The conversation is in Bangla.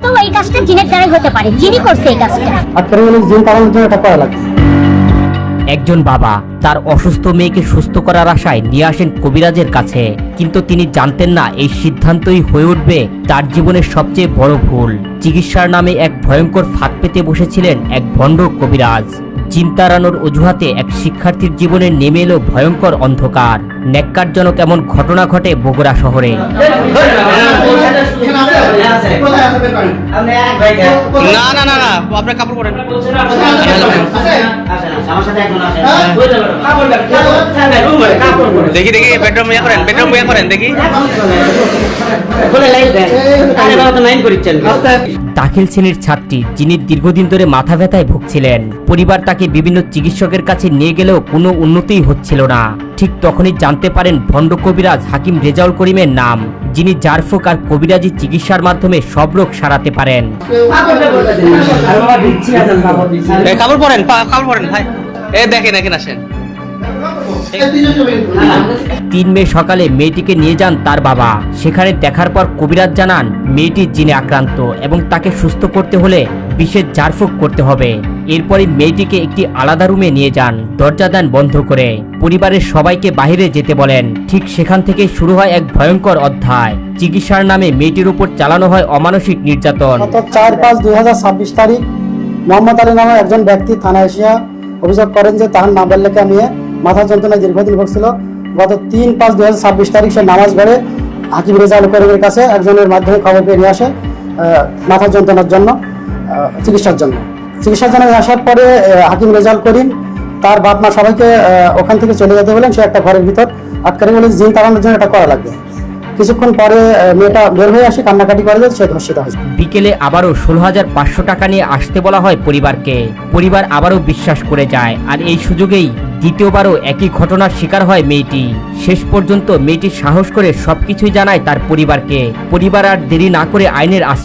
তো এই কাজটা জিনের দ্বারাই হতে পারে, যিনি করছে এই কাজটা। জিন তাড়ানোর জন্য এটা করা লাগবে। একজন বাবা তার অসুস্থ মেয়েকে সুস্থ করার আশায় নিয়ে আসেন কবিরাজের কাছে, কিন্তু তিনি জানতেন না এই সিদ্ধান্তই হয়ে উঠবে তার জীবনের সবচেয়ে বড় ভুল। চিকিৎসার নামে এক ভয়ঙ্কর ফাঁদ পেতে বসেছিলেন এক ভণ্ড কবিরাজ। জিন তাড়ানোর অজুহাতে এক শিক্ষার্থীর জীবনে নেমে এলো ভয়ঙ্কর অন্ধকার। ন্যাক্কারজনক এমন ঘটনা ঘটে বগুড়া শহরে। না না না না আপনার কাপড় পরেন। দেখি দেখি বেডরুম ইয়া করেন, বেডরুম ইয়া করেন দেখি। দাখিল শ্রেণীর ছাত্রী যিনি দীর্ঘদিন ধরে মাথা ব্যথায় ভুগছিলেন। পরিবার তাকে বিভিন্ন চিকিৎসকের কাছে নিয়ে গেলেও কোনো উন্নতিই হচ্ছিল না। ঠিক তখনই জানতে পারেন ভণ্ড কবিরাজ হাকিম রেজাউল করিমের নাম, যিনি জারফুক আর কবিরাজি চিকিৎসার মাধ্যমে সব রোগ সারাতে পারেন। কাপড় পরেন, কাপড় পরেন ভাই। দেখেন দেখেন আসেন। 3 মে সকালে মেয়েটিকে নিয়ে যান তার বাবা। সেখানে দেখার পর কবিরাজ জানান মেয়েটি জিনে আক্রান্ত এবং তাকে সুস্থ করতে হলে বিশেষ ঝাড়ফুঁক করতে হবে। এরপরই মেয়েটিকে একটি আলাদা রুমে নিয়ে যান, দরজা দেন বন্ধ করে। পরিবারের সবাইকে বাইরে যেতে বলেন। ঠিক সেখান থেকে শুরু হয় এক ভয়ঙ্কর অধ্যায়। চিকিৎসার নামে মেয়েটির উপর চালানো হয় অমানসিক নির্যাতন। 4/5/2026 তারিখ মোহাম্মদ আলী নামে একজন ব্যক্তি থানায় এসে অভিযোগ করেন যে তার নাবালিকা মেয়ে মাথা যন্ত্রণায় দীর্ঘদিন ভুগছিল। গত 3/5/2026 তারিখ সে নামাজ পড়ে হাকিম রেজাউল করিমের কাছে একজনের মাধ্যমে খবর পেয়ে নিয়ে আসে মাথা যন্ত্রণার জন্য চিকিৎসার জন্য নিয়ে আসার পরে হাকিম রেজাউল করিম তার বাপ মা সবাইকে ওখান থেকে চলে যেতে বলেন। সে একটা ঘরের ভিতর আটকারে বলে জিন তাড়ানোর জন্য এটা করা লাগবে। কিছুক্ষণ পরে মেয়েটা বের হয়ে আসে, কান্নাকাটি করে যে সে ধর্ষিত হয়েছে। বিকেলে আবারও 16,500 টাকা নিয়ে আসতে বলা হয় পরিবারকে। পরিবার আবারও বিশ্বাস করে যায়, আর এই সুযোগেই দ্বিতীয়বারও একই ঘটনার শিকার হয় মেয়েটি। শেষ পর্যন্ত মেয়েটি সাহস করে সবকিছুই জানায় তার পরিবারকে। পরিবার আর দেরি না করে আইনের আশ্রয়